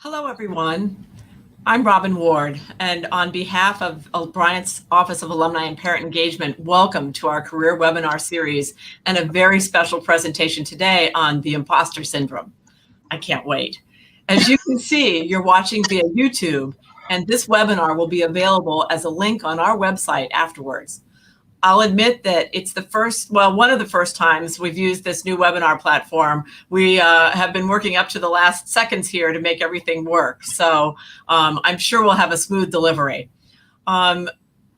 Hello, everyone. I'm Robin Ward, and on behalf of Bryant's Office of Alumni and Parent Engagement, welcome to our career webinar series and a very special presentation today on the imposter syndrome. I can't wait. As you can see, you're watching via YouTube, and this webinar will be available as a link on our website afterwards. I'll admit that it's one of the first times we've used this new webinar platform. We have been working up to the last seconds here to make everything work. So I'm sure we'll have a smooth delivery. I'm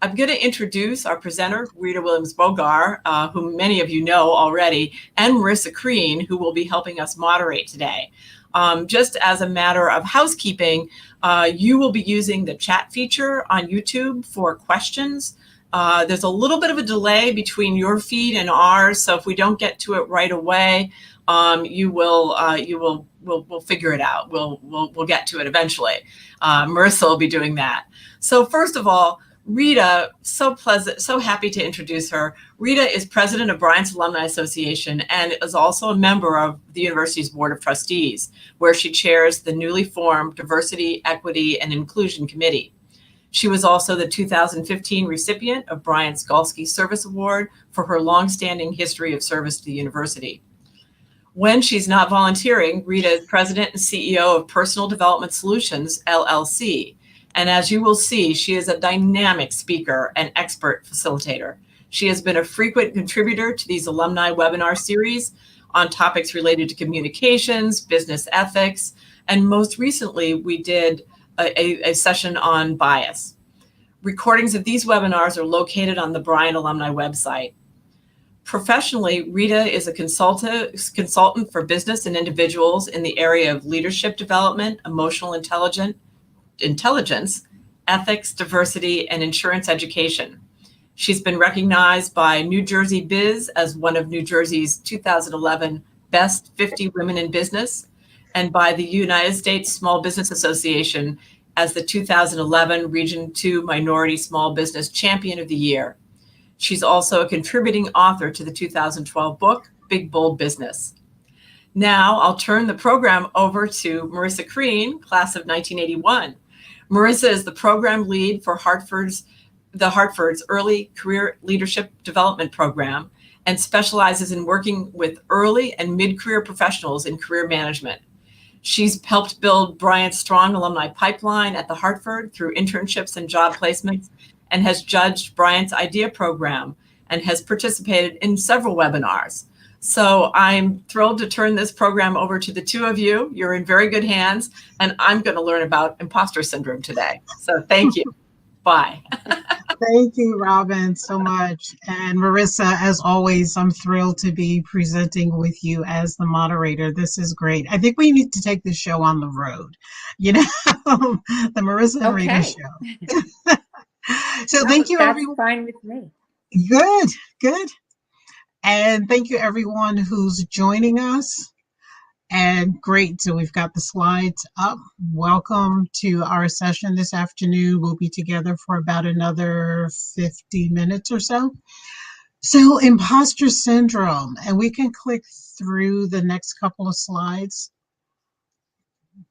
going to introduce our presenter, Rita Williams-Bogar, whom many of you know already, and Marissa Crean, who will be helping us moderate today. Just as a matter of housekeeping, you will be using the chat feature on YouTube for questions. There's a little bit of a delay between your feed and ours, so if we don't get to it right away, we'll figure it out. We'll get to it eventually. Marissa will be doing that. So first of all, Rita, so happy to introduce her. Rita is president of Bryant's Alumni Association and is also a member of the university's Board of Trustees, where she chairs the newly formed Diversity, Equity, and Inclusion Committee. She was also the 2015 recipient of Brian Skalski Service Award for her longstanding history of service to the university. When she's not volunteering, Rita is president and CEO of Personal Development Solutions, LLC. And as you will see, she is a dynamic speaker and expert facilitator. She has been a frequent contributor to these alumni webinar series on topics related to communications, business ethics, and most recently, we did a session on bias. Recordings of these webinars are located on the Bryant Alumni website. Professionally, Rita is a consultant for business and individuals in the area of leadership development, emotional intelligence, ethics, diversity, and insurance education. She's been recognized by New Jersey Biz as one of New Jersey's 2011 Best 50 Women in Business, and by the United States Small Business Association as the 2011 Region 2 Minority Small Business Champion of the Year. She's also a contributing author to the 2012 book, Big Bold Business. Now I'll turn the program over to Marissa Crean, class of 1981. Marissa is the program lead for the Hartford's Early Career Leadership Development Program and specializes in working with early and mid-career professionals in career management. She's helped build Bryant's strong alumni pipeline at the Hartford through internships and job placements, and has judged Bryant's IDEA program and has participated in several webinars. So I'm thrilled to turn this program over to the two of you. You're in very good hands, and I'm going to learn about imposter syndrome today. So thank you. Bye. Thank you, Robin, so much. And Marissa, as always, I'm thrilled to be presenting with you as the moderator. This is great. I think we need to take this show on the road, the Marissa and Rita show. So thank you, everyone. That's fine with me. Good. And thank you, everyone who's joining us. And great, so we've got the slides up. Welcome to our session this afternoon. We'll be together for about another 50 minutes or so. So imposter syndrome, and we can click through the next couple of slides.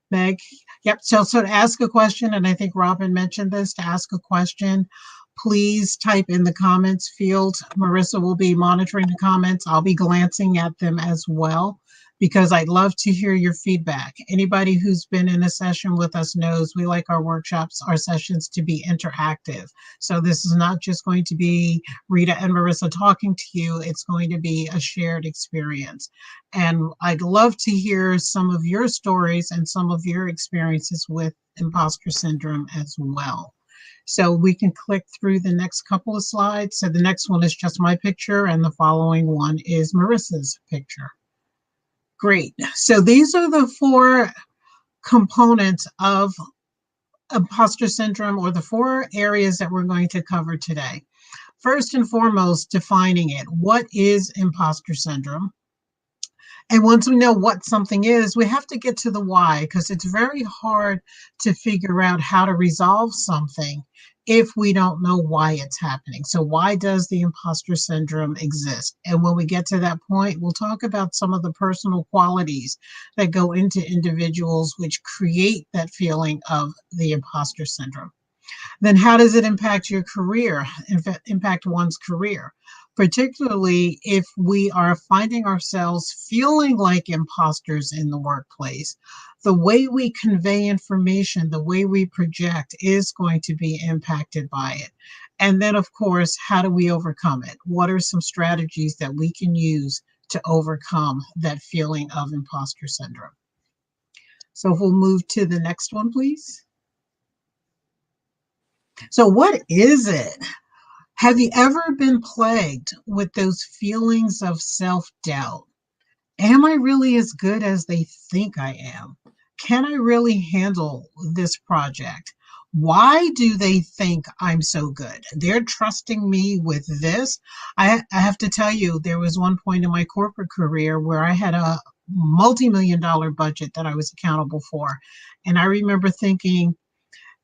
Meg, yep, so to ask a question, and I think Robin mentioned this, to ask a question, please type in the comments field. Marissa will be monitoring the comments. I'll be glancing at them as well, because I'd love to hear your feedback. Anybody who's been in a session with us knows we like our workshops, our sessions to be interactive. So this is not just going to be Rita and Marissa talking to you, it's going to be a shared experience. And I'd love to hear some of your stories and some of your experiences with imposter syndrome as well. So we can click through the next couple of slides. So the next one is just my picture, and the following one is Marissa's picture. Great. So these are the four components of imposter syndrome, or the four areas that we're going to cover today. First and foremost, defining it. What is imposter syndrome? And once we know what something is, we have to get to the why, because it's very hard to figure out how to resolve something if we don't know why it's happening. So why does the imposter syndrome exist? And when we get to that point, we'll talk about some of the personal qualities that go into individuals which create that feeling of the imposter syndrome. Then how does it impact your career, impact one's career? Particularly if we are finding ourselves feeling like imposters in the workplace, the way we convey information, the way we project is going to be impacted by it. And then, of course, how do we overcome it? What are some strategies that we can use to overcome that feeling of imposter syndrome? So if we'll move to the next one, please. So, what is it? Have you ever been plagued with those feelings of self doubt? Am I really as good as they think I am? Can I really handle this project? Why do they think I'm so good? They're trusting me with this. I have to tell you, there was one point in my corporate career where I had a multi-million dollar budget that I was accountable for. And I remember thinking,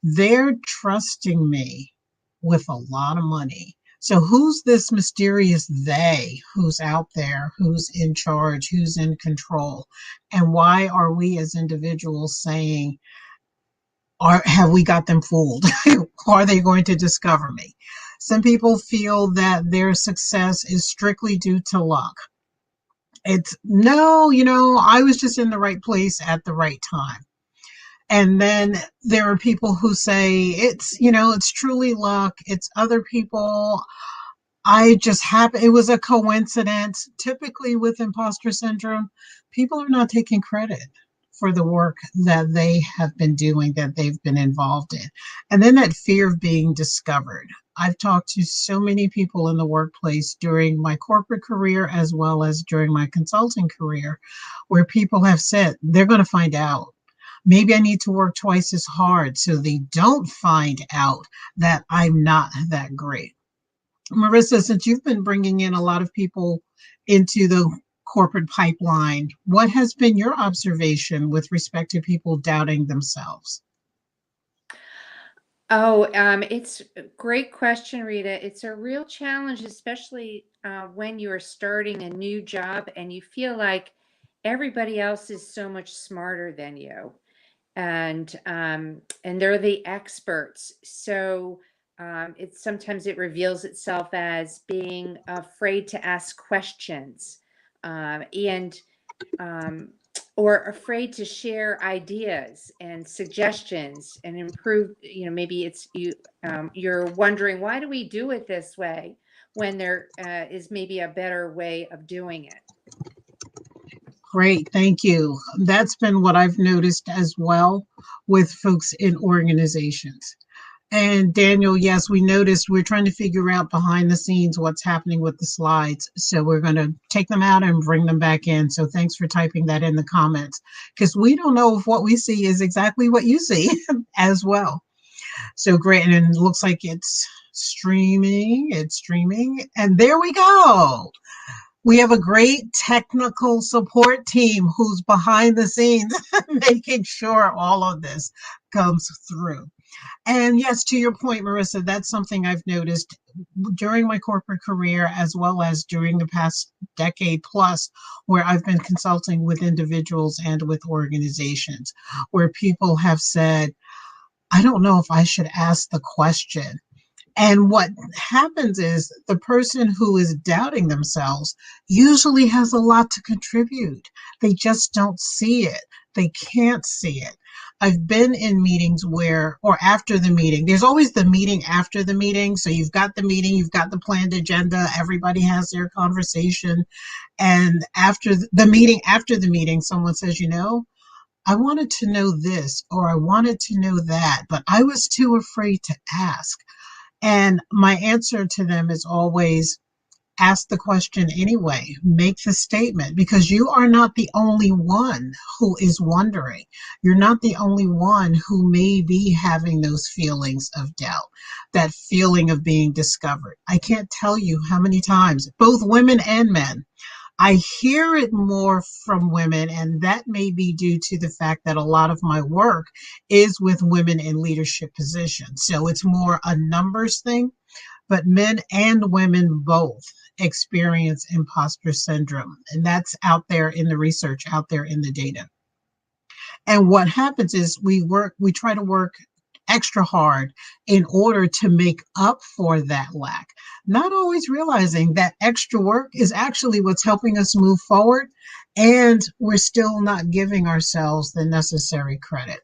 they're trusting me with a lot of money. So who's this mysterious they who's out there, who's in charge, who's in control? And why are we as individuals saying, have we got them fooled? Are they going to discover me? Some people feel that their success is strictly due to luck. It's no, I was just in the right place at the right time. And then there are people who say it's truly luck. It's other people. I just happen, it was a coincidence. Typically with imposter syndrome, people are not taking credit for the work that they have been doing, that they've been involved in. And then that fear of being discovered. I've talked to so many people in the workplace during my corporate career as well as during my consulting career, where people have said they're going to find out. Maybe I need to work twice as hard so they don't find out that I'm not that great. Marissa, since you've been bringing in a lot of people into the corporate pipeline, what has been your observation with respect to people doubting themselves? Oh, it's a great question, Rita. It's a real challenge, especially when you are starting a new job and you feel like everybody else is so much smarter than you, and they're the experts. So it's sometimes it reveals itself as being afraid to ask questions, and um, or afraid to share ideas and suggestions and improve. Maybe it's you're wondering, why do we do it this way when there is maybe a better way of doing it. Great, thank you. That's been what I've noticed as well with folks in organizations. And Daniel, yes, we noticed we're trying to figure out behind the scenes what's happening with the slides. So we're going to take them out and bring them back in. So thanks for typing that in the comments, because we don't know if what we see is exactly what you see as well. So great. And it looks like it's streaming. And there we go. We have a great technical support team who's behind the scenes making sure all of this comes through. And yes, to your point, Marissa, that's something I've noticed during my corporate career as well as during the past decade plus, where I've been consulting with individuals and with organizations, where people have said, I don't know if I should ask the question. And what happens is the person who is doubting themselves usually has a lot to contribute. They just don't see it. They can't see it. I've been in meetings where, or after the meeting, there's always the meeting after the meeting. So you've got the meeting, you've got the planned agenda, everybody has their conversation. And after the meeting, someone says, I wanted to know this, or I wanted to know that, but I was too afraid to ask. And my answer to them is always ask the question anyway, make the statement, because you are not the only one who is wondering. You're not the only one who may be having those feelings of doubt, that feeling of being discovered. I can't tell you how many times, both women and men, I hear it more from women, and that may be due to the fact that a lot of my work is with women in leadership positions. So it's more a numbers thing, but men and women both experience imposter syndrome. And that's out there in the research, out there in the data. And what happens is we try to work extra hard in order to make up for that lack, not always realizing that extra work is actually what's helping us move forward. And we're still not giving ourselves the necessary credit.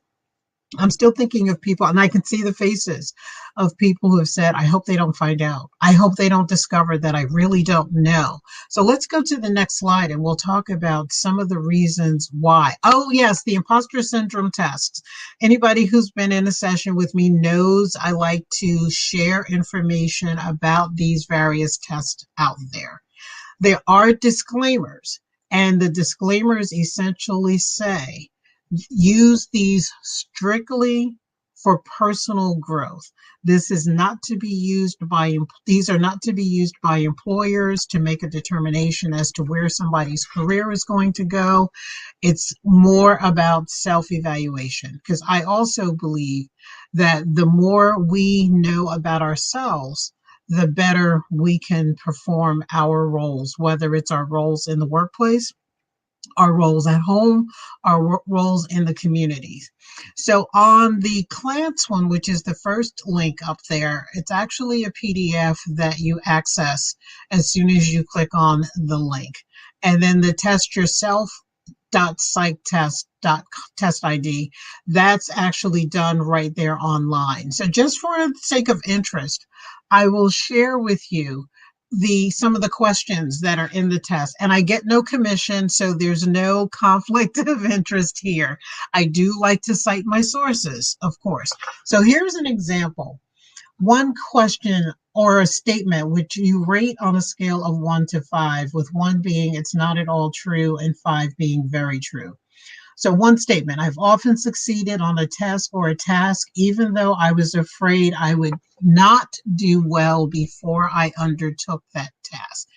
I'm still thinking of people, and I can see the faces of people who have said, I hope they don't find out. I hope they don't discover that I really don't know. So let's go to the next slide and we'll talk about some of the reasons why. Oh, yes, the imposter syndrome tests. Anybody who's been in a session with me knows I like to share information about these various tests out there. There are disclaimers, and the disclaimers essentially say, use these strictly for personal growth. This is not to be used by, these are not to be used by employers to make a determination as to where somebody's career is going to go. It's more about self-evaluation, because I also believe that the more we know about ourselves, the better we can perform our roles, whether it's our roles in the workplace, our roles at home, our roles in the communities. So on the CLANTS one, which is the first link up there, it's actually a PDF that you access as soon as you click on the link. And then the test yourself .psychtest.test ID, that's actually done right there online. So just for the sake of interest, I will share with you some of the questions that are in the test. And I get no commission, so there's no conflict of interest here. I do like to cite my sources, of course. So here's an example. One question or a statement which you rate on a scale of 1 to 5, with 1 being it's not at all true and 5 being very true. So one statement, I've often succeeded on a test or a task, even though I was afraid I would not do well before I undertook that task.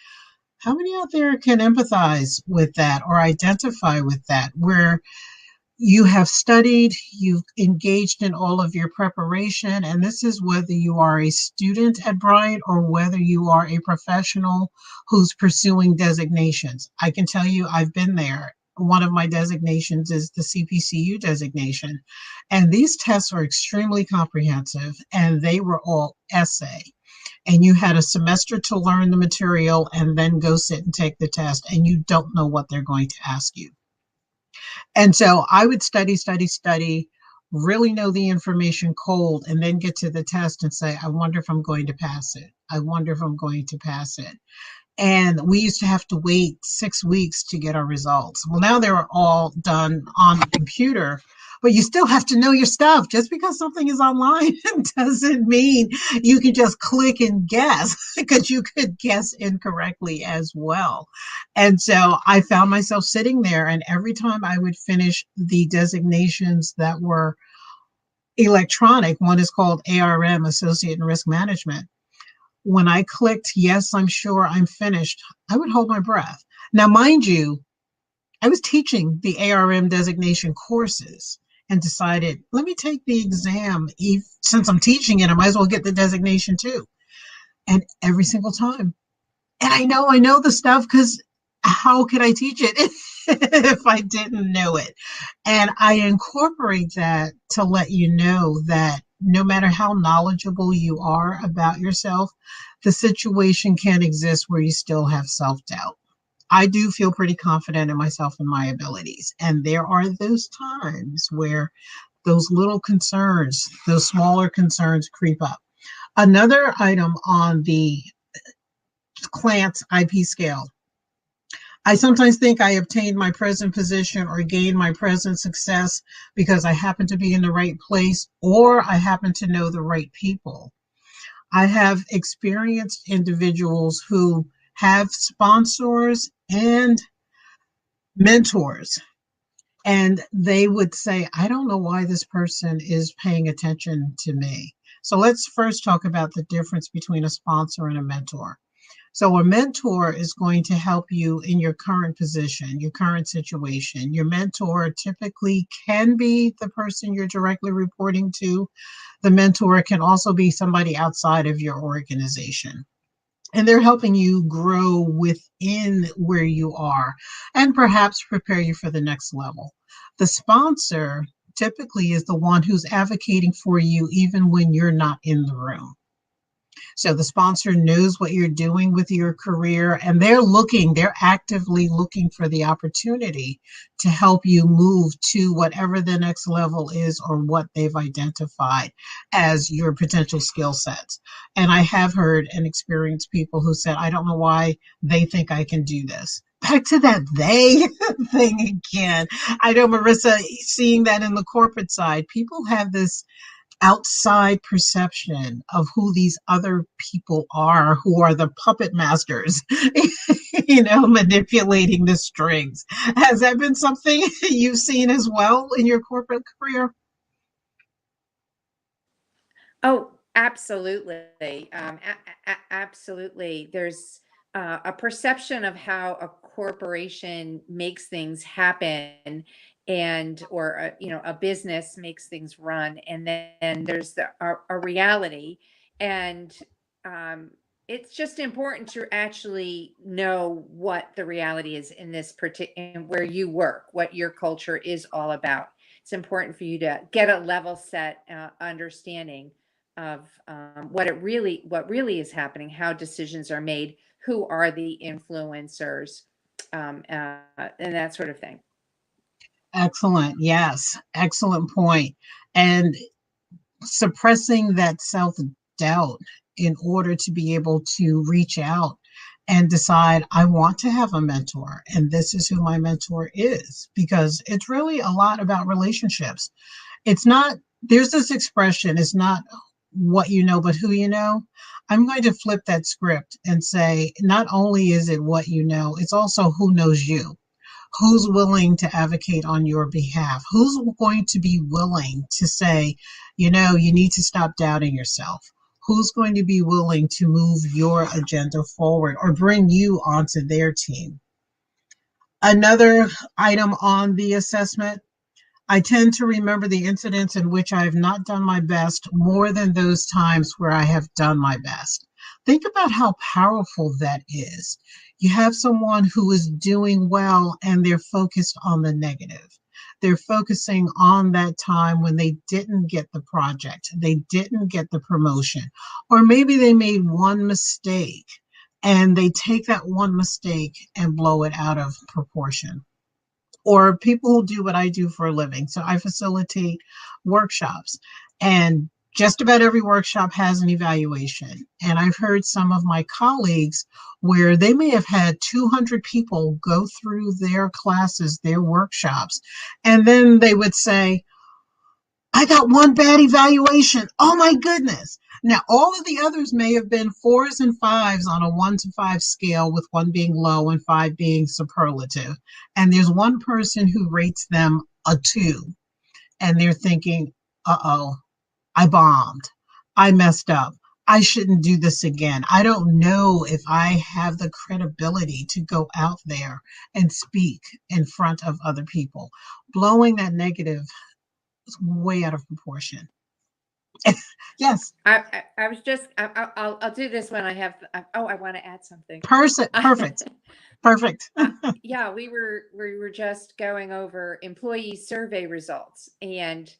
How many out there can empathize with that or identify with that, where you have studied, you've engaged in all of your preparation, and this is whether you are a student at Bryant or whether you are a professional who's pursuing designations. I can tell you I've been there. One of my designations is the CPCU designation, and these tests are extremely comprehensive, and they were all essay. And you had a semester to learn the material and then go sit and take the test, and you don't know what they're going to ask you. And so I would study, really know the information cold, and then get to the test and say, I wonder if I'm going to pass it. I wonder if I'm going to pass it. And we used to have to wait 6 weeks to get our results. Well, now they're all done on the computer, but you still have to know your stuff. Just because something is online doesn't mean you can just click and guess, because you could guess incorrectly as well. And so I found myself sitting there, and every time I would finish the designations that were electronic, one is called ARM, Associate in Risk Management. When I clicked, yes, I'm sure I'm finished, I would hold my breath. Now, mind you, I was teaching the ARM designation courses and decided, let me take the exam. Since I'm teaching it, I might as well get the designation too. And every single time. And I know the stuff, because how could I teach it if I didn't know it? And I incorporate that to let you know that no matter how knowledgeable you are about yourself, the situation can exist where you still have self-doubt. I do feel pretty confident in myself and my abilities. And there are those times where those little concerns, those smaller concerns creep up. Another item on the CLANTS IP scale, I sometimes think I obtained my present position or gained my present success because I happen to be in the right place or I happen to know the right people. I have experienced individuals who have sponsors and mentors, and they would say, I don't know why this person is paying attention to me. So let's first talk about the difference between a sponsor and a mentor. So a mentor is going to help you in your current position, your current situation. Your mentor typically can be the person you're directly reporting to. The mentor can also be somebody outside of your organization. And they're helping you grow within where you are and perhaps prepare you for the next level. The sponsor typically is the one who's advocating for you even when you're not in the room. So the sponsor knows what you're doing with your career, and they're actively looking for the opportunity to help you move to whatever the next level is or what they've identified as your potential skill sets. And I have heard and experienced people who said, I don't know why they think I can do this. Back to that they thing again. I know, Marissa, seeing that in the corporate side, people have this outside perception of who these other people are who are the puppet masters, manipulating the strings. Has that been something you've seen as well in your corporate career? Oh, absolutely. Absolutely. There's a perception of how a corporation makes things happen, and or a business makes things run, and then there's a reality, and um, it's just important to actually know what the reality is in this particular, where you work, what your culture is all about. It's important for you to get a level set understanding of what really is happening, how decisions are made, who are the influencers, and that sort of thing. Excellent. Yes. Excellent point. And suppressing that self doubt in order to be able to reach out and decide, I want to have a mentor, and this is who my mentor is, because it's really a lot about relationships. It's not, there's this expression, it's not what you know, but who you know. I'm going to flip that script and say, not only is it what you know, it's also who knows you. Who's willing to advocate on your behalf? Who's going to be willing to say, you need to stop doubting yourself? Who's going to be willing to move your agenda forward or bring you onto their team? Another item on the assessment, I tend to remember the incidents in which I have not done my best more than those times where I have done my best. Think about how powerful that is. You have someone who is doing well and they're focused on the negative. They're focusing on that time when they didn't get the project, they didn't get the promotion, or maybe they made one mistake and they take that one mistake and blow it out of proportion. Or people who do what I do for a living. So I facilitate workshops, and just about every workshop has an evaluation. And I've heard some of my colleagues where they may have had 200 people go through their classes, their workshops, and then they would say, I got one bad evaluation. Oh my goodness. Now, all of the others may have been 4s and 5s on a 1 to 5 scale, with 1 being low and 5 being superlative. And there's one person who rates them a 2. And they're thinking, uh-oh, I bombed. I messed up. I shouldn't do this again. I don't know if I have the credibility to go out there and speak in front of other people. Blowing that negative is way out of proportion. Yes. I was just I'll do this when I have I want to add something. Perfect. Perfect. Yeah, we were just going over employee survey results, and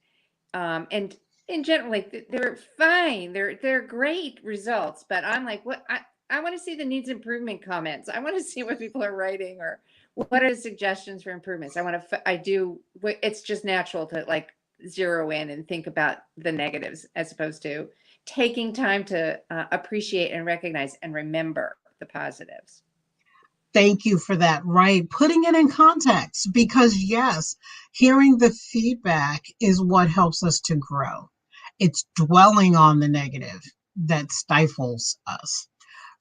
generally they're fine. They're great results, but I'm like, what I want to see the needs improvement comments. I want to see what people are writing, or what are the suggestions for improvements. It's just natural to like zero in and think about the negatives, as opposed to taking time to appreciate and recognize and remember the positives. Thank you for that. Right. Putting it in context, because yes, hearing the feedback is what helps us to grow. It's dwelling on the negative that stifles us.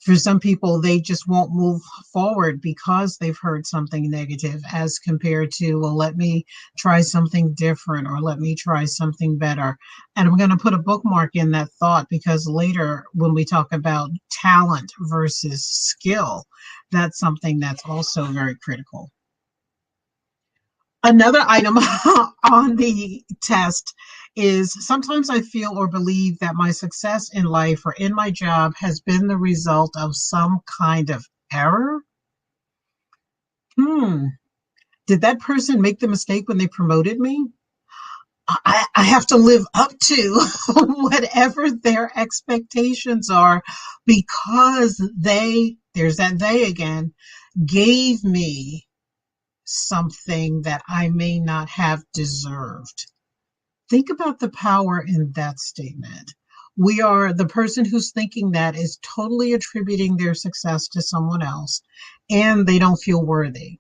For some people, they just won't move forward because they've heard something negative, as compared to, well, let me try something different, or let me try something better. And I'm going to put a bookmark in that thought, because later when we talk about talent versus skill, that's something that's also very critical. Another item on the test is, sometimes I feel or believe that my success in life or in my job has been the result of some kind of error. Did that person make the mistake when they promoted me? I have to live up to whatever their expectations are, because there's that they again, gave me something that I may not have deserved. Think about the power in that statement. The person who's thinking that is totally attributing their success to someone else, and they don't feel worthy.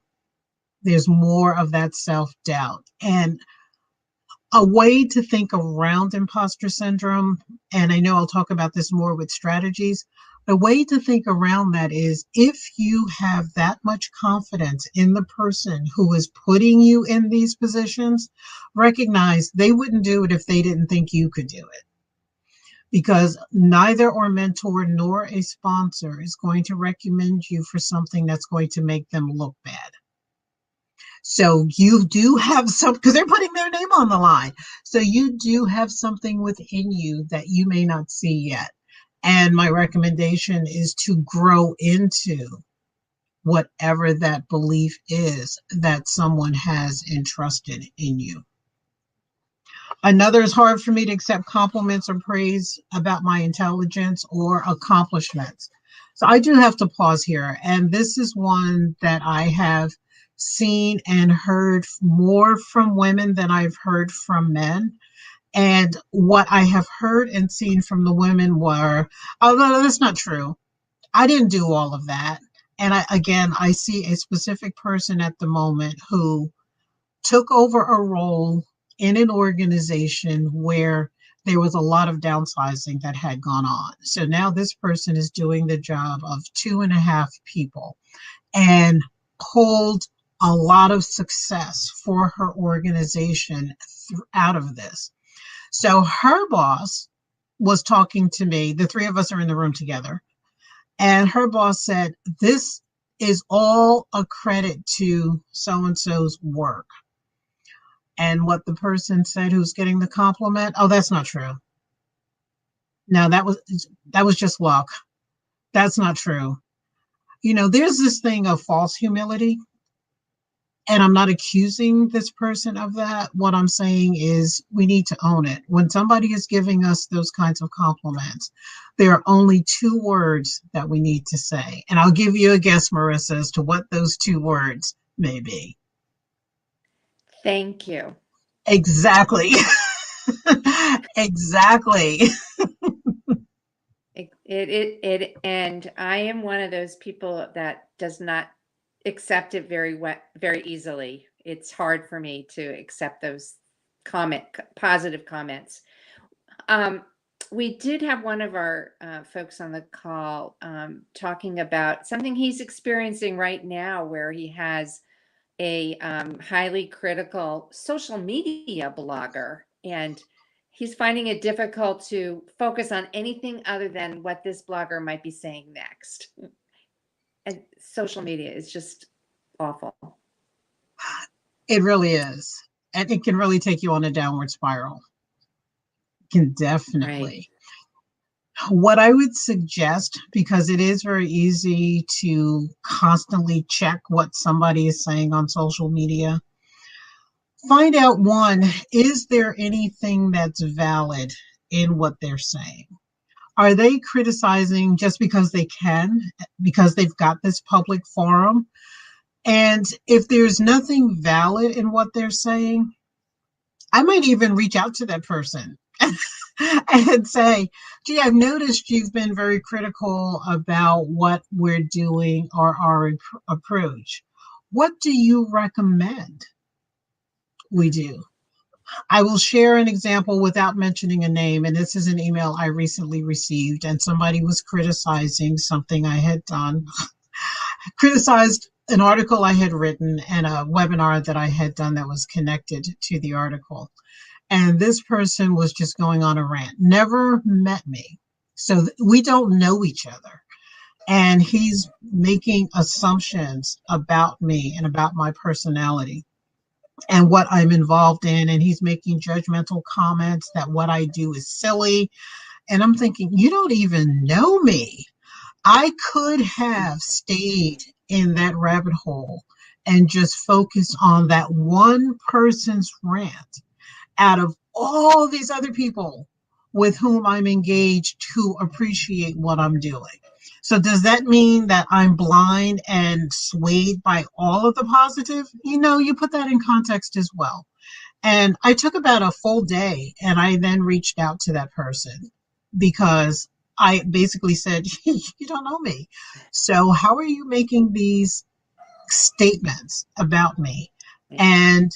There's more of that self-doubt. And a way to think around imposter syndrome, and I know I'll talk about this more with strategies, the way to think around that is, if you have that much confidence in the person who is putting you in these positions, recognize they wouldn't do it if they didn't think you could do it. Because neither our mentor nor a sponsor is going to recommend you for something that's going to make them look bad. So you do have some, because they're putting their name on the line. So you do have something within you that you may not see yet. And my recommendation is to grow into whatever that belief is that someone has entrusted in you. Another is, hard for me to accept compliments or praise about my intelligence or accomplishments. So I do have to pause here. And this is one that I have seen and heard more from women than I've heard from men. And what I have heard and seen from the women were, oh, no, that's not true. I didn't do all of that. And I see a specific person at the moment who took over a role in an organization where there was a lot of downsizing that had gone on. So now this person is doing the job of 2.5 people and pulled a lot of success for her organization out of this. So her boss was talking to me. The three of us are in the room together. And her boss said, this is all a credit to so-and-so's work. And what the person said who's getting the compliment, oh, that's not true. No, that was just luck. That's not true. There's this thing of false humility. And I'm not accusing this person of that. What I'm saying is, we need to own it. When somebody is giving us those kinds of compliments, there are only 2 words that we need to say. And I'll give you a guess, Marissa, as to what those 2 words may be. Thank you. Exactly. Exactly. And I am one of those people that does not accept it very easily. It's hard for me to accept those positive comments. We did have one of our folks on the call talking about something he's experiencing right now, where he has a highly critical social media blogger, and he's finding it difficult to focus on anything other than what this blogger might be saying next. And social media is just awful. It really is. And it can really take you on a downward spiral. It can definitely. Right. What I would suggest, because it is very easy to constantly check what somebody is saying on social media, find out, one, is there anything that's valid in what they're saying? Are they criticizing just because they can, because they've got this public forum? And if there's nothing valid in what they're saying, I might even reach out to that person and say, gee, I've noticed you've been very critical about what we're doing or our approach. What do you recommend we do? I will share an example without mentioning a name. And this is an email I recently received, and somebody was criticizing something I had done, criticized an article I had written and a webinar that I had done that was connected to the article. And this person was just going on a rant, never met me. So we don't know each other. And he's making assumptions about me and about my personality and what I'm involved in. And he's making judgmental comments that what I do is silly. And I'm thinking, you don't even know me. I could have stayed in that rabbit hole and just focused on that one person's rant out of all these other people with whom I'm engaged who appreciate what I'm doing. So does that mean that I'm blind and swayed by all of the positive? You put that in context as well. And I took about a full day, and I then reached out to that person because I basically said, you don't know me. So how are you making these statements about me? And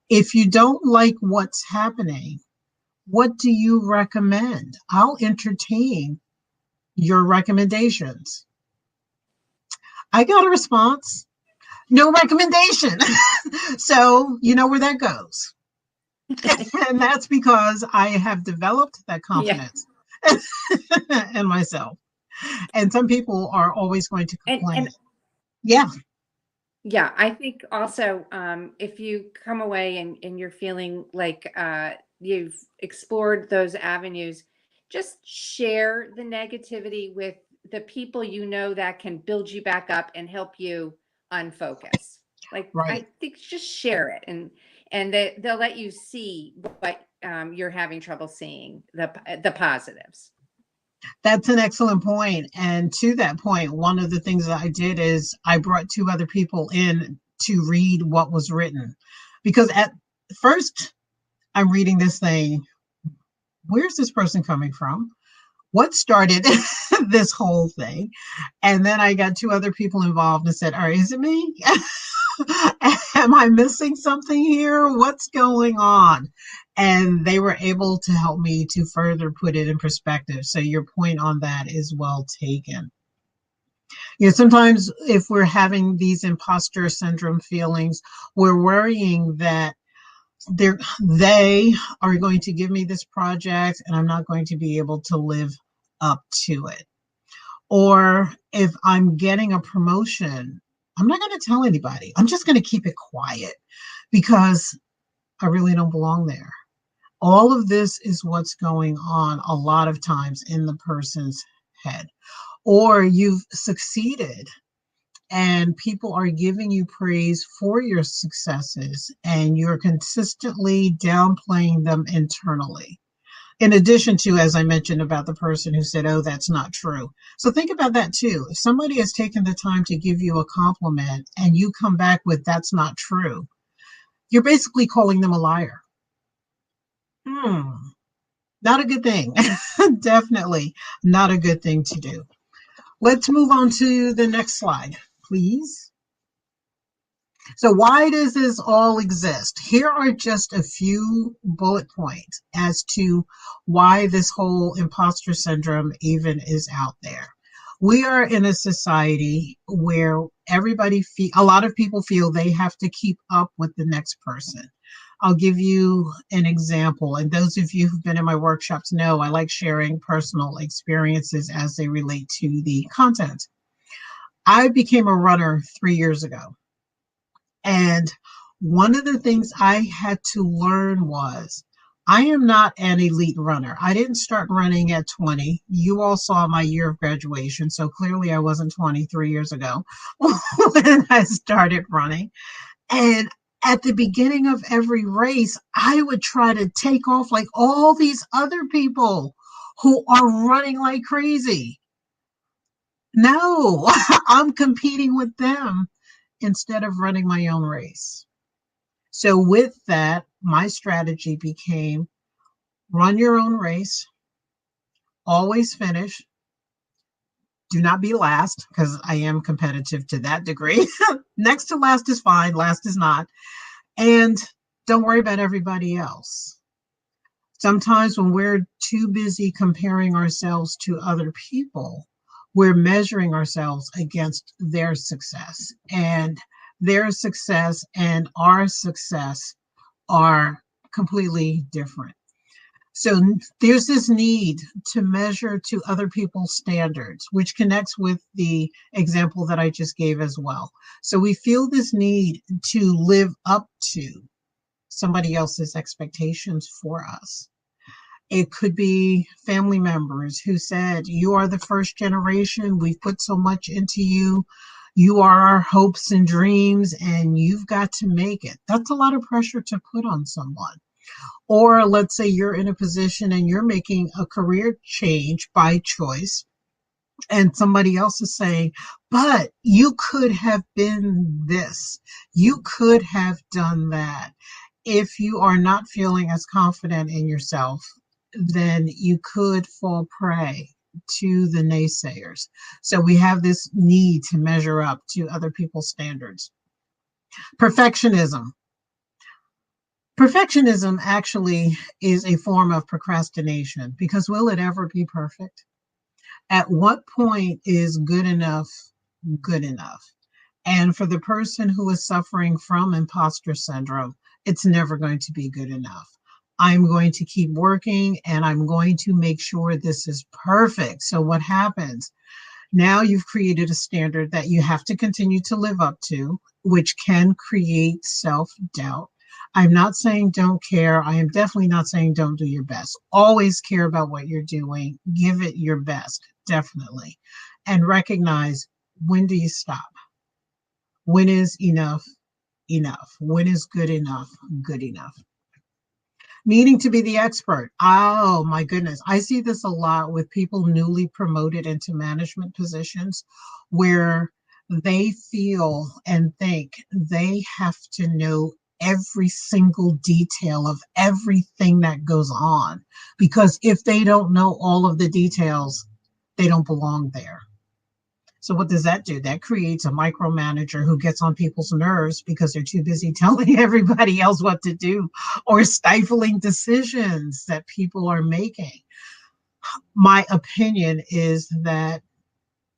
if you don't like what's happening, what do you recommend? I'll entertain your recommendations. I got a response. No recommendation. So you know where that goes. And that's because I have developed that confidence in myself. And some people are always going to complain. Yeah. Yeah, I think also if you come away and you're feeling like you've explored those avenues, just share the negativity with the people you know that can build you back up and help you unfocus. Like Right. I think just share it, and they'll let you see what you're having trouble seeing, the positives. That's an excellent point. And to that point, one of the things that I did is I brought two other people in to read what was written. Because at first, I'm reading this thing. Where's this person coming from? What started this whole thing? And then I got two other people involved and said, all right, is it me? Am I missing something here? What's going on? And they were able to help me to further put it in perspective. So your point on that is well taken. Sometimes if we're having these imposter syndrome feelings, we're worrying that they are going to give me this project and I'm not going to be able to live up to it. Or if I'm getting a promotion, I'm not going to tell anybody. I'm just going to keep it quiet because I really don't belong there. All of this is what's going on a lot of times in the person's head. Or you've succeeded and people are giving you praise for your successes and you're consistently downplaying them internally. In addition to, as I mentioned about the person who said, oh, that's not true. So think about that too. If somebody has taken the time to give you a compliment and you come back with, that's not true, you're basically calling them a liar. Not a good thing. Definitely not a good thing to do. Let's move on to the next slide, please. So why does this all exist? Here are just a few bullet points as to why this whole imposter syndrome even is out there. We are in a society where a lot of people feel they have to keep up with the next person. I'll give you an example. And those of you who've been in my workshops know I like sharing personal experiences as they relate to the content. I became a runner 3 years ago. And one of the things I had to learn was I am not an elite runner. I didn't start running at 20. You all saw my year of graduation. So clearly I wasn't 23 years ago when I started running. And at the beginning of every race, I would try to take off like all these other people who are running like crazy. No, I'm competing with them instead of running my own race. So with that, my strategy became run your own race, always finish, do not be last, because I am competitive to that degree. Next to last is fine, last is not. And Don't worry about everybody else. Sometimes when we're too busy comparing ourselves to other people, we're measuring ourselves against their success. And their success and our success are completely different. So there's this need to measure to other people's standards, which connects with the example that I just gave as well. So we feel this need to live up to somebody else's expectations for us. It could be family members who said, you are the first generation. We've put so much into you. You are our hopes and dreams, and you've got to make it. That's a lot of pressure to put on someone. Or let's say you're in a position and you're making a career change by choice, and somebody else is saying, but you could have been this, you could have done that. If you are not feeling as confident in yourself, then you could fall prey to the naysayers. So we have this need to measure up to other people's standards. Perfectionism. Perfectionism actually is a form of procrastination, because will it ever be perfect? At what point is good enough good enough? And for the person who is suffering from imposter syndrome, it's never going to be good enough. I'm going to keep working and I'm going to make sure this is perfect. So what happens? Now you've created a standard that you have to continue to live up to, which can create self-doubt. I'm not saying don't care. I am definitely not saying don't do your best. Always care about what you're doing. Give it your best, definitely. And recognize, when do you stop? When is enough enough? When is good enough good enough? Needing to be the expert. Oh my goodness. I see this a lot with people newly promoted into management positions, where they feel and think they have to know every single detail of everything that goes on. Because if they don't know all of the details, they don't belong there. So what does that do? That creates a micromanager who gets on people's nerves because they're too busy telling everybody else what to do, or stifling decisions that people are making. My opinion is that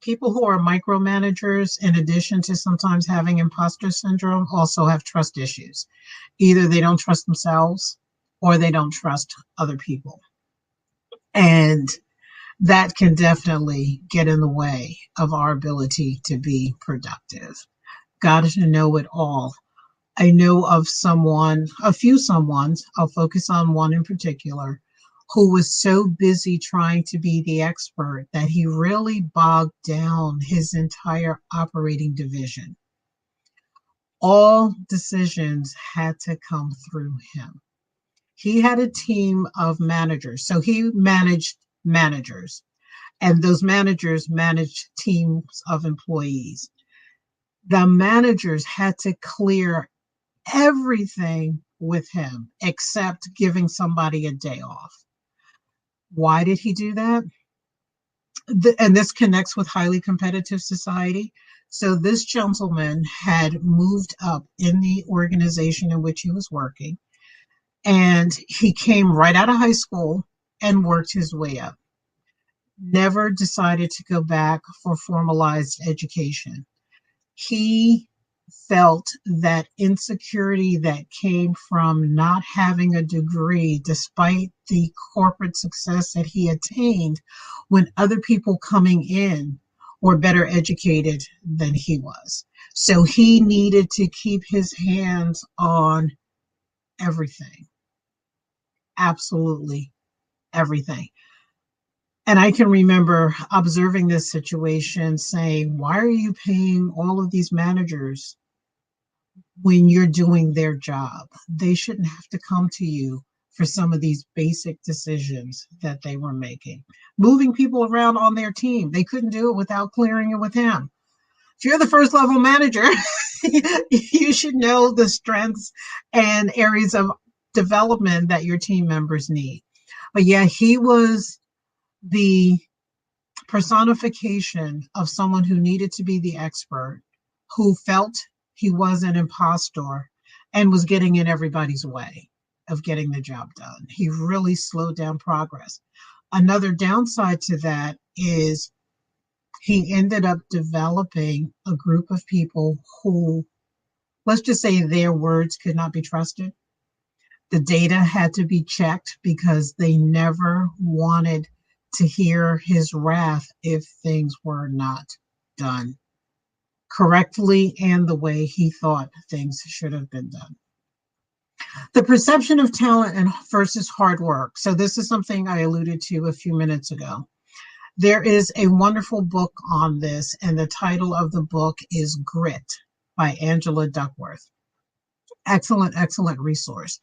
people who are micromanagers, in addition to sometimes having imposter syndrome, also have trust issues. Either they don't trust themselves or they don't trust other people. And that can definitely get in the way of our ability to be productive. Got to know it all. I know of someone, a few someones, I'll focus on one in particular, who was so busy trying to be the expert that he really bogged down his entire operating division. All decisions had to come through him. He had a team of managers, so he managed managers, and those managers managed teams of employees. The managers had to clear everything with him except giving somebody a day off. Why did he do that? And this connects with highly competitive society. So this gentleman had moved up in the organization in which he was working, and he came right out of high school and worked his way up. Never decided to go back for formalized education. He felt that insecurity that came from not having a degree, despite the corporate success that he attained, when other people coming in were better educated than he was. So he needed to keep his hands on everything, absolutely everything. And I can remember observing this situation saying, why are you paying all of these managers when you're doing their job? They shouldn't have to come to you for some of these basic decisions that they were making. Moving people around on their team, they couldn't do it without clearing it with him. If you're the first level manager, you should know the strengths and areas of development that your team members need. But yeah, he was the personification of someone who needed to be the expert, who felt he was an impostor, and was getting in everybody's way of getting the job done. He really slowed down progress. Another downside to that is he ended up developing a group of people who, let's just say, their words could not be trusted. The data had to be checked because they never wanted to hear his wrath if things were not done correctly and the way he thought things should have been done. The perception of talent and versus hard work. So this is something I alluded to a few minutes ago. There is a wonderful book on this, and the title of the book is Grit by Angela Duckworth. Excellent, excellent resource.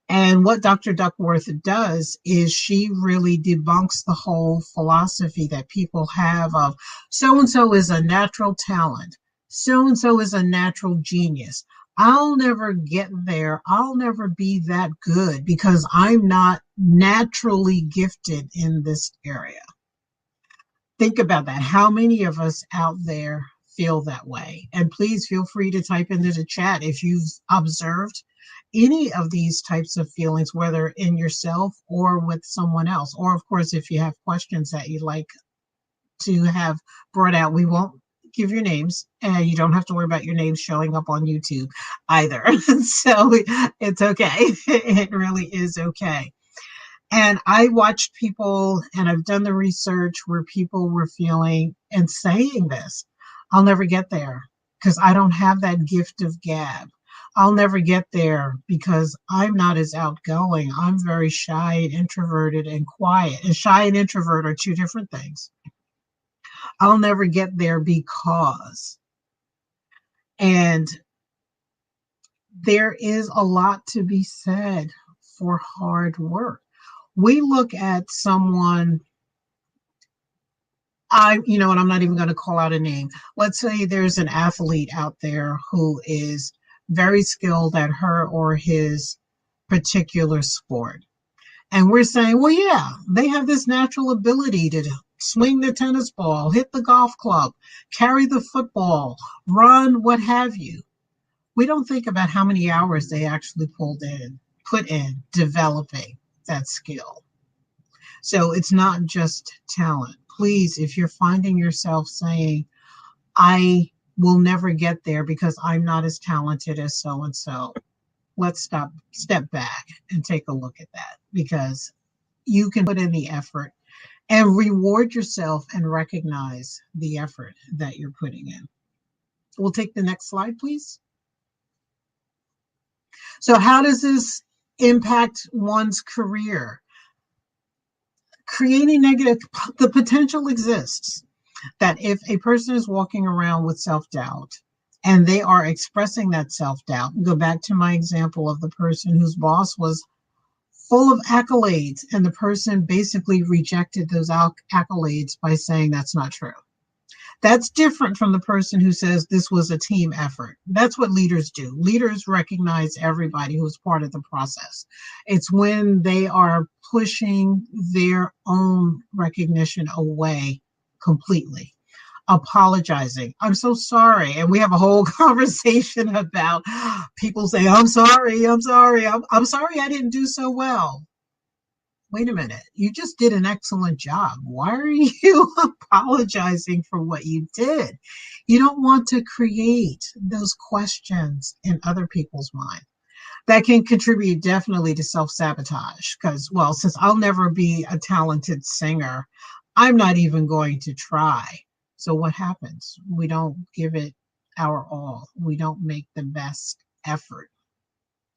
And what Dr. Duckworth does is she really debunks the whole philosophy that people have of so-and-so is a natural talent. So-and-so is a natural genius. I'll never get there. I'll never be that good because I'm not naturally gifted in this area. Think about that. How many of us out there feel that way? And please feel free to type into the chat if you've observed any of these types of feelings, whether in yourself or with someone else. Or, of course, if you have questions that you'd like to have brought out, we won't give your names, and you don't have to worry about your name showing up on YouTube either. So it's okay. It really is okay. And I watched people, and I've done the research where people were feeling and saying this: I'll never get there because I don't have that gift of gab. I'll never get there because I'm not as outgoing. I'm very shy and introverted and quiet. And shy and introvert are two different things. I'll never get there because. And there is a lot to be said for hard work. We look at someone, and I'm not even going to call out a name. Let's say there's an athlete out there who is very skilled at her or his particular sport. And we're saying, well, yeah, they have this natural ability to swing the tennis ball, hit the golf club, carry the football, run, what have you. We don't think about how many hours they actually put in developing that skill. So it's not just talent. Please, if you're finding yourself saying, I will never get there because I'm not as talented as so-and-so, let's step back and take a look at that, because you can put in the effort and reward yourself and recognize the effort that you're putting in. We'll take the next slide, please. So how does this impact one's career? Creating negative, the potential exists that if a person is walking around with self-doubt and they are expressing that self-doubt, go back to my example of the person whose boss was full of accolades and the person basically rejected those accolades by saying that's not true. That's different from the person who says this was a team effort. That's what leaders do. Leaders recognize everybody who's part of the process. It's when they are pushing their own recognition away completely, apologizing. I'm so sorry. And we have a whole conversation about people saying, I'm sorry I didn't do so well. Wait a minute, you just did an excellent job. Why are you apologizing for what you did? You don't want to create those questions in other people's mind. That can contribute definitely to self-sabotage because, well, since I'll never be a talented singer, I'm not even going to try. So what happens? We don't give it our all. We don't make the best effort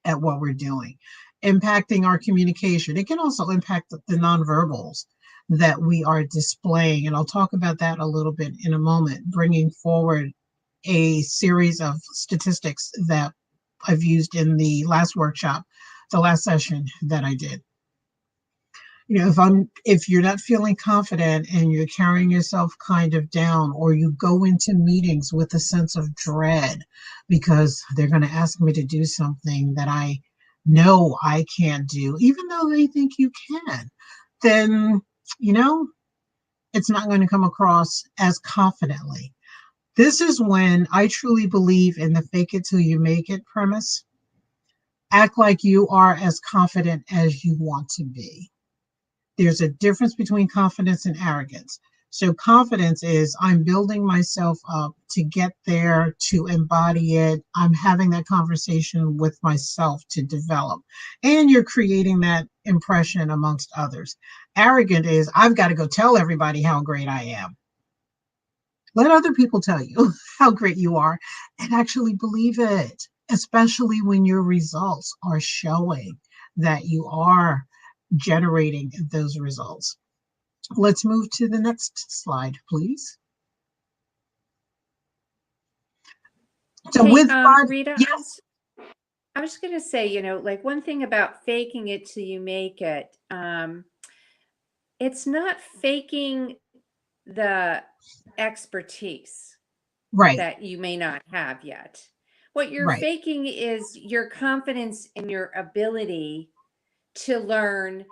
at what we're doing, impacting our communication. It can also impact the nonverbals that we are displaying. And I'll talk about that a little bit in a moment, bringing forward a series of statistics that I've used in the last workshop, the last session that I did. If you're not feeling confident and you're carrying yourself kind of down, or you go into meetings with a sense of dread because they're going to ask me to do something that I know I can't do, even though they think you can, then, it's not going to come across as confidently. This is when I truly believe in the fake it till you make it premise. Act like you are as confident as you want to be. There's a difference between confidence and arrogance. So confidence is I'm building myself up to get there, to embody it. I'm having that conversation with myself to develop. And you're creating that impression amongst others. Arrogant is I've got to go tell everybody how great I am. Let other people tell you how great you are and actually believe it, especially when your results are showing that you are generating those results. Let's move to the next slide, please. So Hey, with Rita, yes, I was going to say, like one thing about faking it till you make it, it's not faking the expertise right, that you may not have yet. What you're right. faking is your confidence in your ability to learn,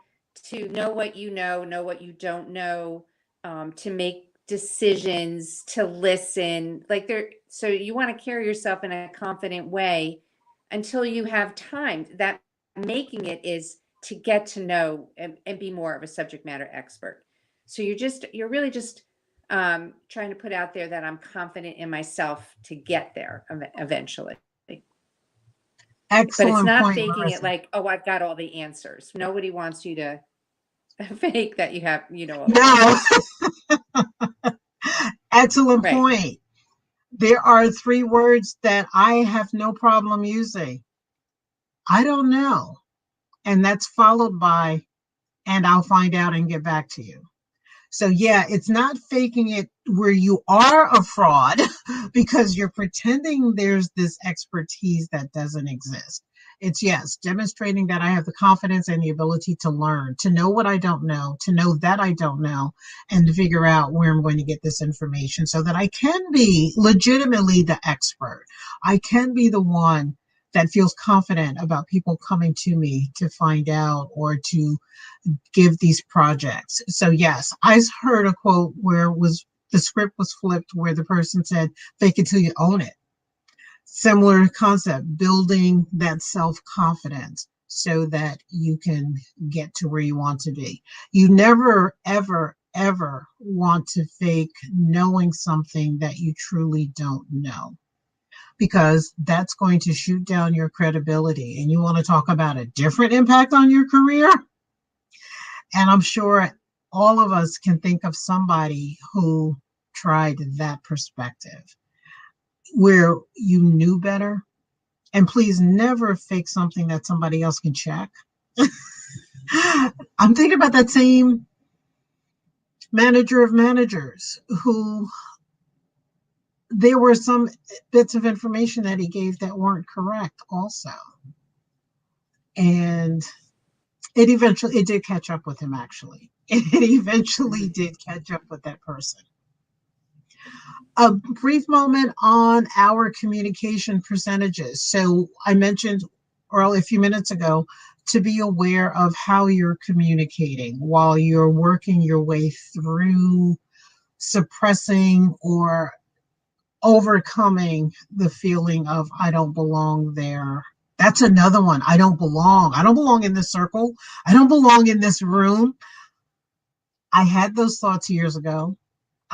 to know what you know what you don't know, to make decisions, to listen. Like so you want to carry yourself in a confident way until you have time. That making it is to get to know and be more of a subject matter expert. So you're really just trying to put out there that I'm confident in myself to get there eventually. But it's Excellent not point, faking it Marissa. like, oh, I've got all the answers. Nobody wants you to fake that you have, all the No, answers. excellent Right. point. There are 3 words that I have no problem using. I don't know. And that's followed by, and I'll find out and get back to you. So yeah, it's not faking it where you are a fraud because you're pretending there's this expertise that doesn't exist. It's yes, demonstrating that I have the confidence and the ability to learn, to know what I don't know, to know that I don't know, and to figure out where I'm going to get this information so that I can be legitimately the expert. I can be the one that feels confident about people coming to me to find out or to give these projects. So yes, I heard a quote where the script was flipped where the person said, fake it till you own it. Similar concept, building that self-confidence so that you can get to where you want to be. You never, ever, ever want to fake knowing something that you truly don't know, because that's going to shoot down your credibility. And you want to talk about a different impact on your career? And I'm sure all of us can think of somebody who tried that perspective where you knew better. And please never fake something that somebody else can check. I'm thinking about that same manager of managers who there were some bits of information that he gave that weren't correct also. And it did catch up with him, actually. It eventually did catch up with that person. A brief moment on our communication percentages. So I mentioned earlier a few minutes ago to be aware of how you're communicating while you're working your way through suppressing or overcoming the feeling of I don't belong there. That's another one. I don't belong. I don't belong in this circle. I don't belong in this room. I had those thoughts years ago.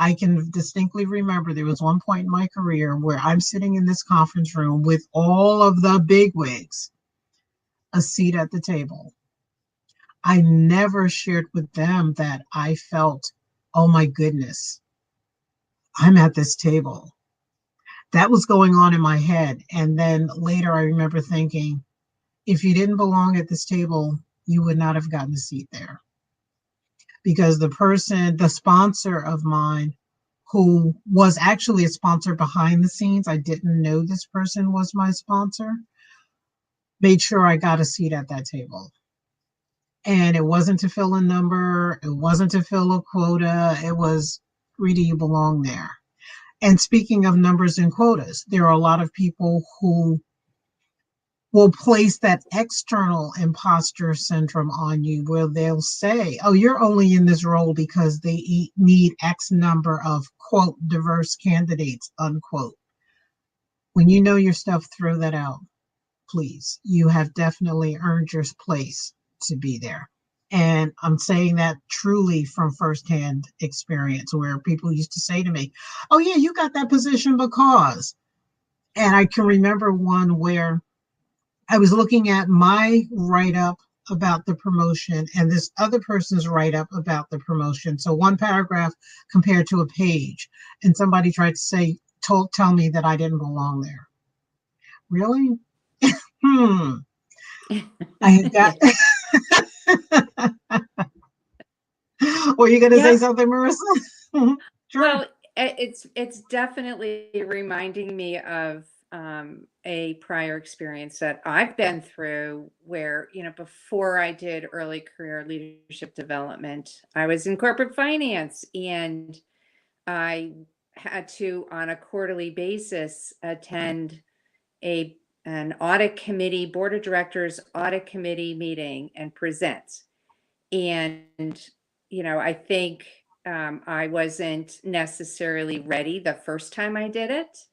I can distinctly remember there was one point in my career where I'm sitting in this conference room with all of the bigwigs, a seat at the table. I never shared with them that I felt, oh my goodness, I'm at this table. That was going on in my head. And then later I remember thinking, if you didn't belong at this table, you would not have gotten a seat there. Because the sponsor of mine, who was actually a sponsor behind the scenes, I didn't know this person was my sponsor, made sure I got a seat at that table. And it wasn't to fill a number, it wasn't to fill a quota, it was, Rita, you belong there. And speaking of numbers and quotas, there are a lot of people who will place that external imposter syndrome on you where they'll say, oh, you're only in this role because they need X number of, quote, diverse candidates, unquote. When you know your stuff, throw that out. please. You have definitely earned your place to be there. And I'm saying that truly from firsthand experience, where people used to say to me, "Oh, yeah, you got that position because." And I can remember one where I was looking at my write up about the promotion and this other person's write up about the promotion. So one paragraph compared to a page. And somebody tried to tell me that I didn't belong there. Really? Hmm. I had got. Yeah. Were you going to say Yep. something, Marissa? Sure. Well, it's definitely reminding me of a prior experience that I've been through where, before I did early career leadership development, I was in corporate finance and I had to, on a quarterly basis, attend a an audit committee, board of directors audit committee meeting and present. And, I think I wasn't necessarily ready the first time I did it,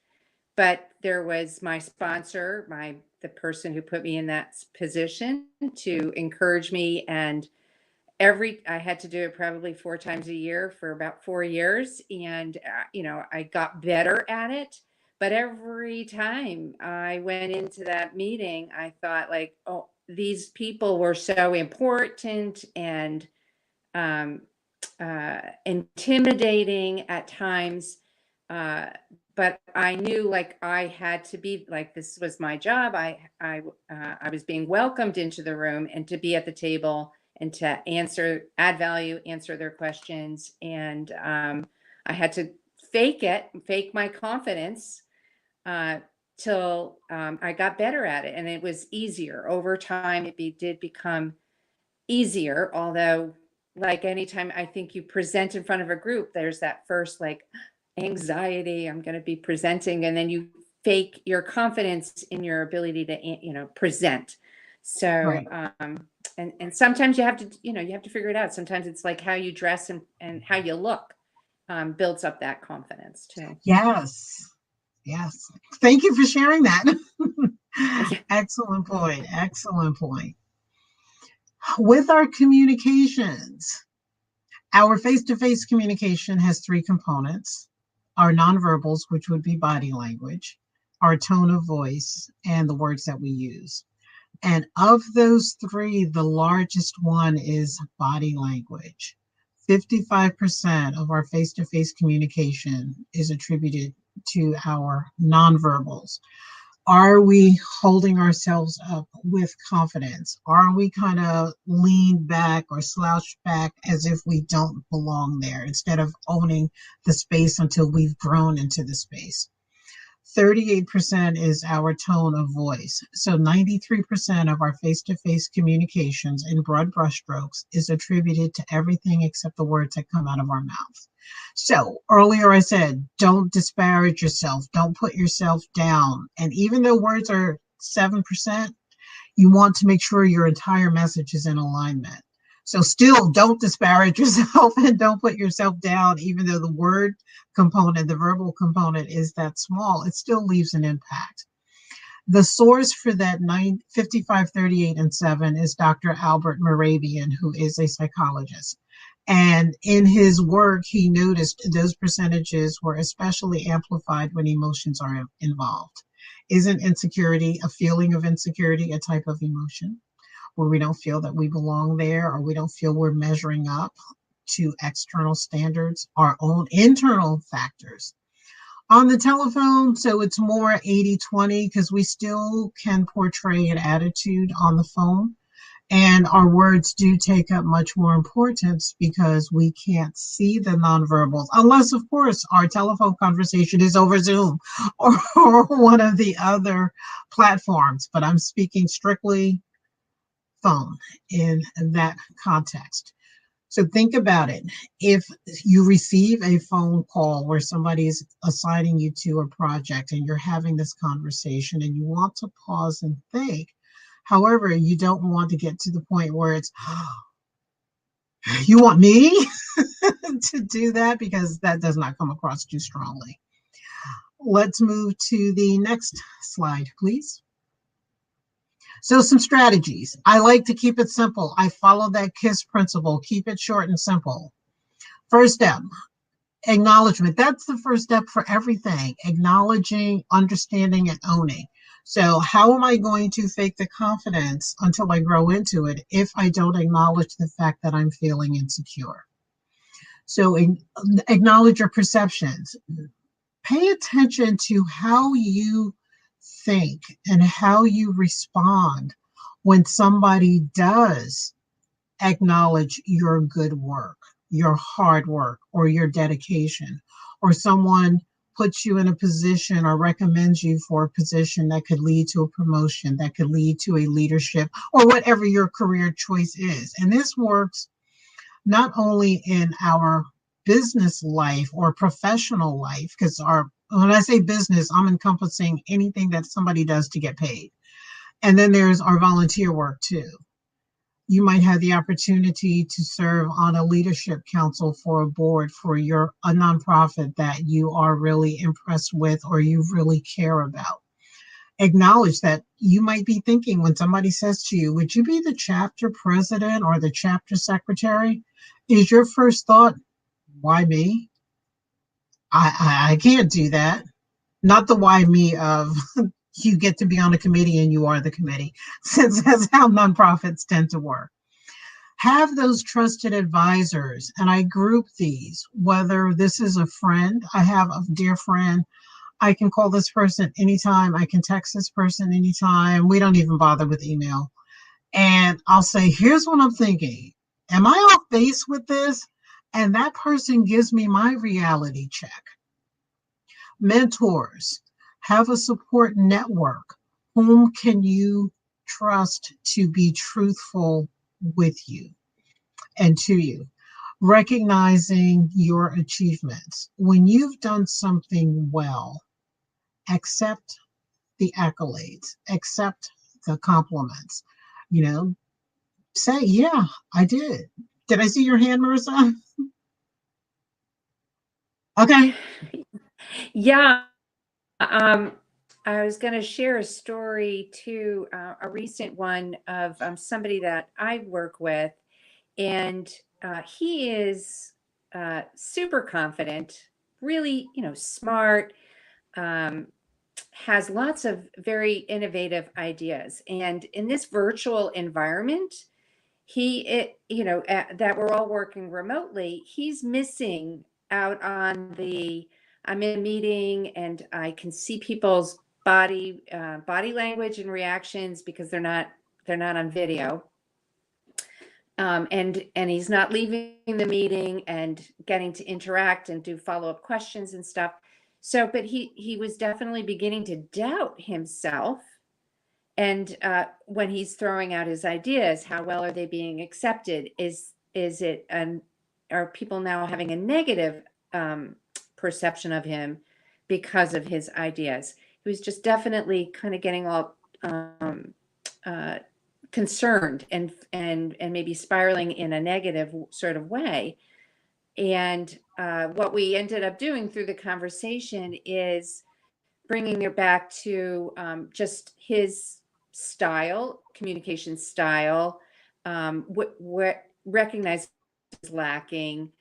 but there was my sponsor, the person who put me in that position to encourage me. And I had to do it probably 4 times a year for about 4 years. And, I got better at it. But every time I went into that meeting, I thought like, oh, these people were so important and um, intimidating at times. Uh, but I knew like I had to be like, this was my job. I was being welcomed into the room and to be at the table and to add value, answer their questions. And I had to fake my confidence uh, till I got better at it. And it was easier over time. Did become easier, although like anytime I think you present in front of a group, there's that first like anxiety, I'm going to be presenting, and then you fake your confidence in your ability to present. So Right. and sometimes you have to figure it out. Sometimes it's like how you dress and how you look builds up that confidence too. Yes. Yes. Thank you for sharing that. Yeah. Excellent point. Excellent point. With our communications, our face-to-face communication has three components: our nonverbals, which would be body language, our tone of voice, and the words that we use. And of those three, the largest one is body language. 55% of our face-to-face communication is attributed to our nonverbals. Are we holding ourselves up with confidence? Are we kind of leaned back or slouched back as if we don't belong there instead of owning the space until we've grown into the space? 38% is our tone of voice. So 93% of our face-to-face communications in broad brushstrokes is attributed to everything except the words that come out of our mouth. So earlier I said, don't disparage yourself. Don't put yourself down. And even though words are 7%, you want to make sure your entire message is in alignment. So still don't disparage yourself and don't put yourself down, even though the word component, the verbal component is that small, it still leaves an impact. The source for that 55, 38, and 7 is Dr. Albert Mehrabian, who is a psychologist. And in his work, he noticed those percentages were especially amplified when emotions are involved. Isn't insecurity, a feeling of insecurity, a type of emotion where we don't feel that we belong there, or we don't feel we're measuring up to external standards, our own internal factors? On the telephone, so it's more 80-20 because we still can portray an attitude on the phone. And our words do take up much more importance because we can't see the nonverbals, unless, of course, our telephone conversation is over Zoom or one of the other platforms. But I'm speaking strictly phone in that context. So think about it. If you receive a phone call where somebody is assigning you to a project and you're having this conversation and you want to pause and think, however, you don't want to get to the point where it's, you want me to do that, because that does not come across too strongly. Let's move to the next slide, please. So some strategies. I like to keep it simple. I follow that KISS principle. Keep it short and simple. First step, acknowledgement. That's the first step for everything. Acknowledging, understanding, and owning. So how am I going to fake the confidence until I grow into it if I don't acknowledge the fact that I'm feeling insecure? So acknowledge your perceptions. Pay attention to how you think and how you respond when somebody does acknowledge your good work, your hard work, or your dedication, or someone puts you in a position or recommends you for a position that could lead to a promotion, that could lead to a leadership, or whatever your career choice is. And this works not only in our business life or professional life, because when I say business, I'm encompassing anything that somebody does to get paid. And then there's our volunteer work too. You might have the opportunity to serve on a leadership council for a board for a nonprofit that you are really impressed with or you really care about. Acknowledge that you might be thinking when somebody says to you, would you be the chapter president or the chapter secretary? Is your first thought, why me? I can't do that. Not the why me of you get to be on a committee and you are the committee, since that's how nonprofits tend to work. Have those trusted advisors, and I group these, whether this is a friend, I have a dear friend, I can call this person anytime, I can text this person anytime, we don't even bother with email. And I'll say, here's what I'm thinking. Am I off base with this? And that person gives me my reality check. Mentors, have a support network. Whom can you trust to be truthful with you and to you? Recognizing your achievements. When you've done something well, accept the accolades, accept the compliments. Say, yeah, I did. Did I see your hand, Marissa? Okay. Yeah. I was going to share a story too, a recent one of somebody that I work with, and he is super confident, really, smart, has lots of very innovative ideas. And in this virtual environment, that we're all working remotely, he's missing out on I'm in a meeting and I can see people's body language and reactions because they're not on video. And he's not leaving the meeting and getting to interact and do follow-up questions and stuff. So, but he was definitely beginning to doubt himself. And when he's throwing out his ideas, how well are they being accepted? Are people now having a negative perception of him because of his ideas? He was just definitely kind of getting all concerned and maybe spiraling in a negative sort of way. And what we ended up doing through the conversation is bringing it back to just his style, communication style, what recognize is lacking.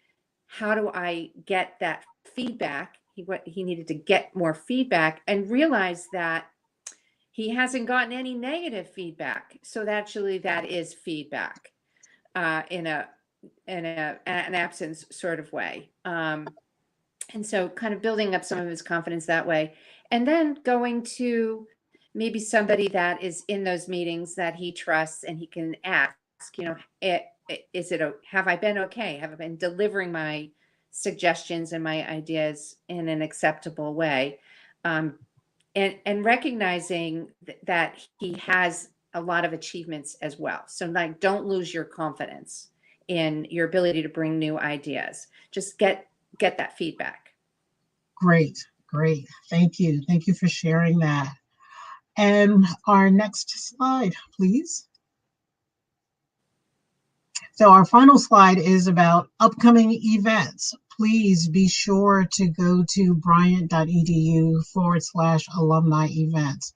How do I get that feedback? He needed to get more feedback and realize that he hasn't gotten any negative feedback. So actually that is feedback in an absence sort of way. And so kind of building up some of his confidence that way. And then going to maybe somebody that is in those meetings that he trusts and he can ask, have I been okay? Have I been delivering my suggestions and my ideas in an acceptable way? And recognizing that he has a lot of achievements as well. So like, don't lose your confidence in your ability to bring new ideas. Just get that feedback. Great. Thank you. Thank you for sharing that. And our next slide, please. So our final slide is about upcoming events. Please be sure to go to bryant.edu/alumni events.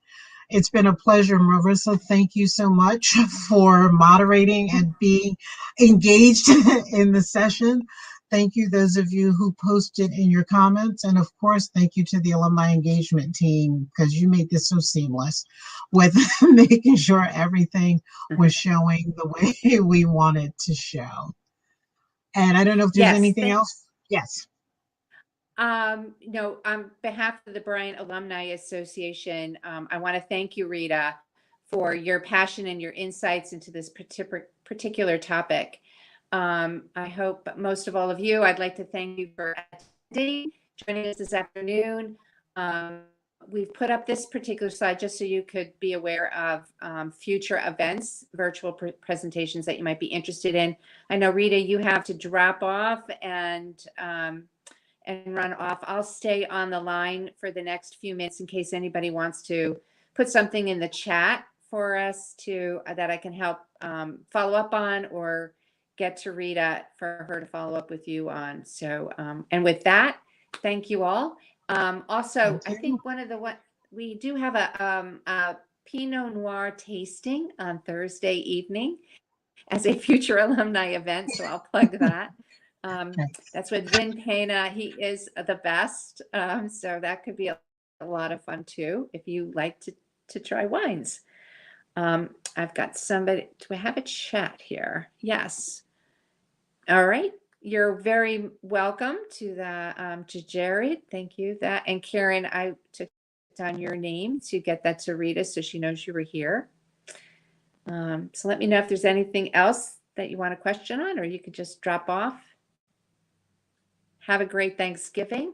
It's been a pleasure, Marissa. Thank you so much for moderating and being engaged in the session. Thank you, those of you who posted in your comments. And of course, thank you to the alumni engagement team, because you made this so seamless with making sure everything was showing the way we wanted to show. And I don't know if there's Yes, anything else. Yes. No, on behalf of the Bryant Alumni Association, I want to thank you, Rita, for your passion and your insights into this particular topic. I hope most of all of you, I'd like to thank you for attending, joining us this afternoon. We've put up this particular slide just so you could be aware of future events, virtual presentations that you might be interested in. I know, Rita, you have to drop off and run off. I'll stay on the line for the next few minutes in case anybody wants to put something in the chat for us to that I can help follow up on, or get to Rita for her to follow up with you on. So, and with that, thank you all. Also, I think we do have a Pinot Noir tasting on Thursday evening as a future alumni event, so I'll plug that. That's with Vin Pena. He is the best. So that could be a lot of fun too, if you like to try wines. I've got somebody, do I have a chat here? Yes. All right. You're very welcome to the, to Jared. Thank you. That, and Karen, I took down your name to get that to Rita so she knows you were here. So let me know if there's anything else that you want to question on, or you could just drop off. Have a great Thanksgiving.